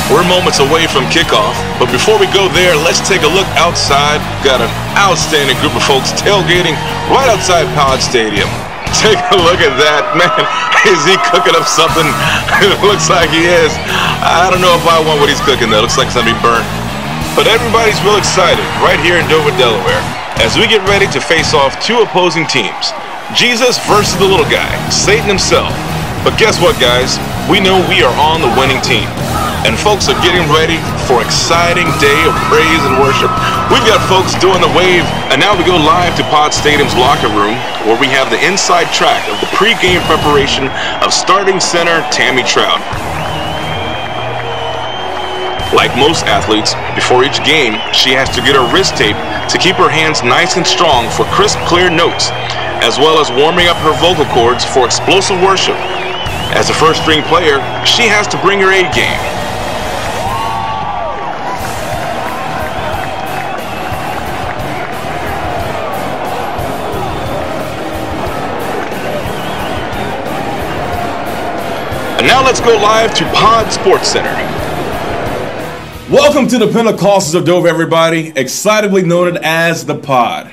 We're moments away from kickoff, but before we go there, let's take a look outside. Got an outstanding group of folks tailgating right outside PODD Stadium. Take a look at that, man. Is he cooking up something? It looks like he is. I don't know if I want what he's cooking though. Looks like it's gonna be burnt. But everybody's real excited right here in Dover, Delaware, as we get ready to face off two opposing teams. Jesus versus the little guy, Satan himself. But guess what, guys? We know we are on the winning team. And folks are getting ready for an exciting day of praise and worship. We've got folks doing the wave, and now we go live to PODD Stadium's locker room, where we have the inside track of the pre-game preparation of starting center Tammy Trout. Like most athletes, before each game, she has to get her wrist tape to keep her hands nice and strong for crisp, clear notes, as well as warming up her vocal cords for explosive worship. As a first-string player, she has to bring her A game. And now let's go live to PODD Sports Center. Welcome to the Pentecostals of Dover, everybody, excitedly known as the PODD.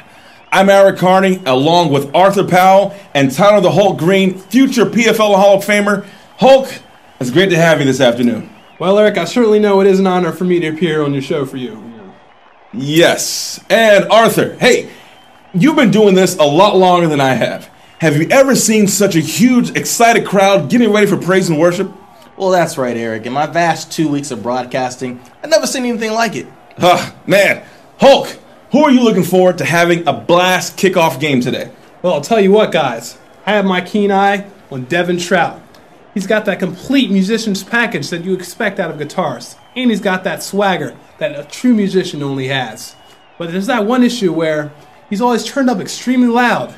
I'm Eric Carney, along with Arthur Powell and Tyler the Hulk Green, future PFL Hall of Famer. Hulk, it's great to have you this afternoon. Well, Eric, I certainly know it is an honor for me to appear on your show for you. Yes, and Arthur, hey, you've been doing this a lot longer than I have. Have you ever seen such a huge, excited crowd getting ready for praise and worship? Well, that's right, Eric. In my vast 2 weeks of broadcasting, I've never seen anything like it. Man, Hulk, who are you looking forward to having a blast kickoff game today? Well, I'll tell you what, guys. I have my keen eye on Anthony Trout. He's got that complete musician's package that you expect out of guitarists. And he's got that swagger that a true musician only has. But there's that one issue where he's always turned up extremely loud.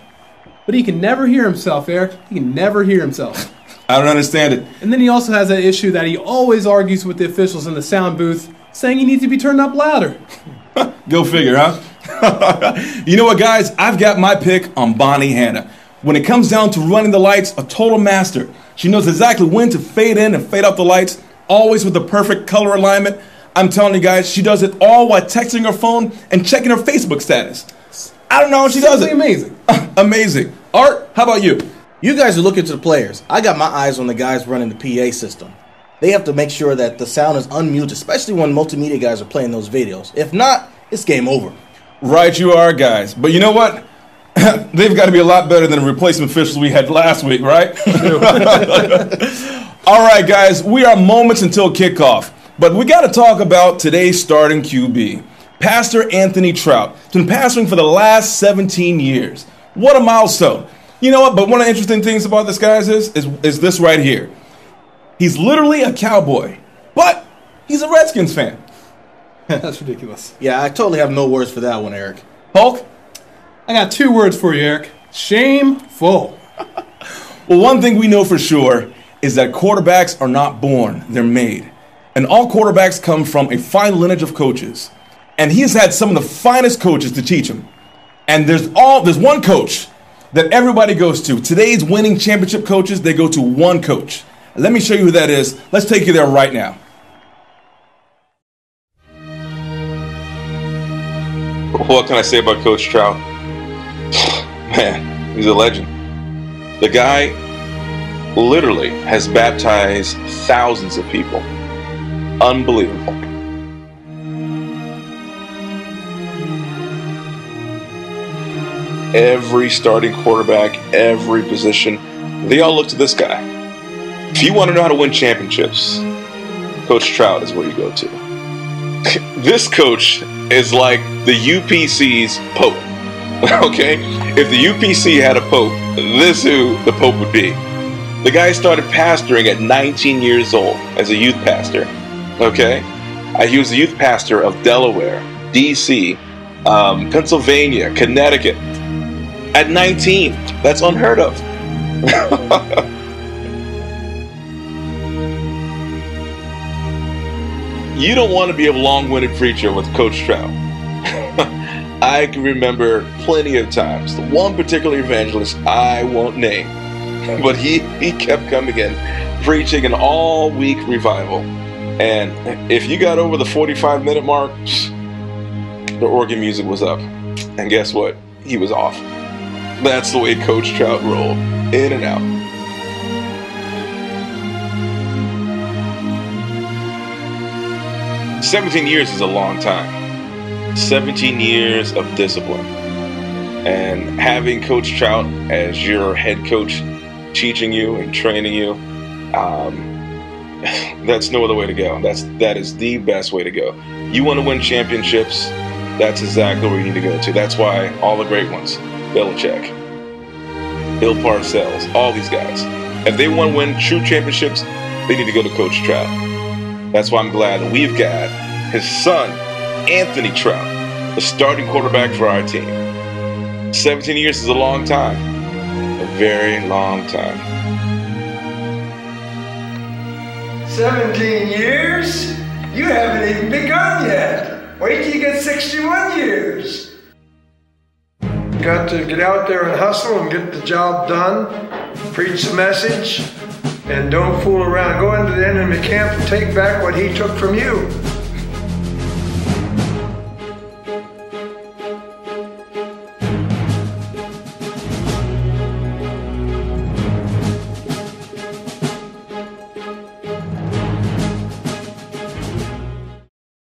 But he can never hear himself, Eric. He can never hear himself. I don't understand it. And then he also has that issue that he always argues with the officials in the sound booth, saying he needs to be turned up louder. Go figure, huh? You know what, guys? I've got my pick on Bonnie Hannah. When it comes down to running the lights, a total master. She knows exactly when to fade in and fade out the lights, always with the perfect color alignment. I'm telling you guys, she does it all while texting her phone and checking her Facebook status. I don't know how she does it. Amazing. Amazing. Art, how about you? You guys are looking to the players. I got my eyes on the guys running the PA system. They have to make sure that the sound is unmuted, especially when multimedia guys are playing those videos. If not, it's game over. Right you are, guys. But you know what? They've got to be a lot better than the replacement officials we had last week, right? All right, guys, we are moments until kickoff. But we got to talk about today's starting QB. Pastor Anthony Trout. He's been pastoring for the last 17 years. What a milestone. You know what? But one of the interesting things about this, guys, is this right here. He's literally a cowboy, but he's a Redskins fan. That's ridiculous. Yeah, I totally have no words for that one, Eric. Hulk? I got 2 words for you, Eric. Shameful. Well, one thing we know for sure is that quarterbacks are not born, they're made. And all quarterbacks come from a fine lineage of coaches. And he's had some of the finest coaches to teach him. And there's one coach that everybody goes to. Today's winning championship coaches, they go to one coach. Let me show you who that is. Let's take you there right now. What can I say about Coach Trout? Man, he's a legend. The guy literally has baptized thousands of people. Unbelievable. Every starting quarterback, every position, they all look to this guy. If you want to know how to win championships, Coach Trout is where you go to. This coach is like the UPC's Pope. Okay? If the UPC had a Pope, this is who the Pope would be. The guy started pastoring at 19 years old as a youth pastor. Okay? He was the youth pastor of Delaware, DC, Pennsylvania, Connecticut. At 19. That's unheard of. You don't want to be a long-winded preacher with Coach Trout. I can remember plenty of times. The one particular evangelist I won't name, but he kept coming in, preaching an all-week revival. And if you got over the 45-minute mark, the organ music was up. And guess what? He was off. That's the way Coach Trout rolled, in and out. "17 years is a long time. 17 years of discipline. And having Coach Trout as your head coach teaching you and training you, that's no other way to go. That is the best way to go. You want to win championships, that's exactly where you need to go to. That's why all the great ones, Belichick, Bill Parcells, all these guys, if they want to win true championships, they need to go to Coach Trout. That's why I'm glad that we've got his son, Anthony Trout, the starting quarterback for our team. 17 years is a long time. A very long time. 17 years? You haven't even begun yet. Wait till you get 61 years. Got to get out there and hustle and get the job done. Preach the message. And don't fool around. Go into the enemy camp and take back what he took from you.